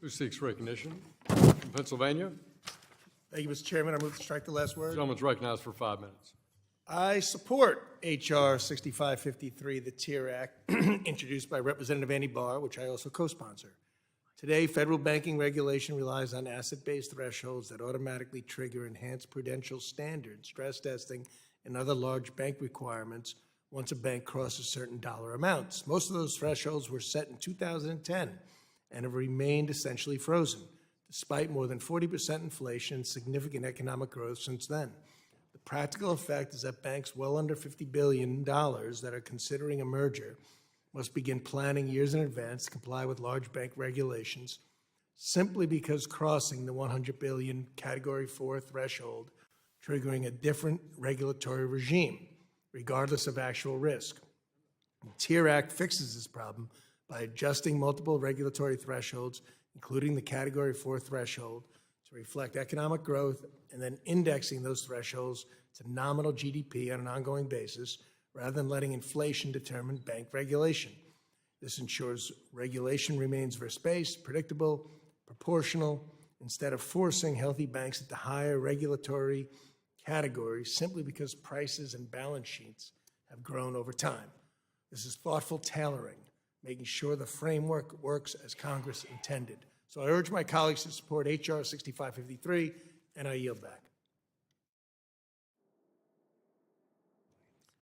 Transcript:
Who seeks recognition? From Pennsylvania? Thank you, Mr. Chairman. I move to strike the last word. Gentleman's recognized for 5 minutes. I support H.R. 6553, the TIER Act, introduced by Representative Andy Barr, which I also co-sponsor. Today, federal banking regulation relies on asset-based thresholds that automatically trigger enhanced prudential standards, stress testing, and other large bank requirements once a bank crosses certain dollar amounts. Most of those thresholds were set in 2010 and have remained essentially frozen, despite more than 40% inflation and significant economic growth since then. The practical effect is that banks well under $50 billion that are considering a merger must begin planning years in advance to comply with large bank regulations simply because crossing the $100 billion Category 4 threshold, triggering a different regulatory regime, regardless of actual risk. The TIER Act fixes this problem by adjusting multiple regulatory thresholds, including the Category 4 threshold, to reflect economic growth and then indexing those thresholds to nominal GDP on an ongoing basis rather than letting inflation determine bank regulation. This ensures regulation remains risk-based, predictable, proportional, instead of forcing healthy banks into higher regulatory categories simply because prices and balance sheets have grown over time. This is thoughtful tailoring, making sure the framework works as Congress intended. So I urge my colleagues to support H.R. 6553, and I yield back.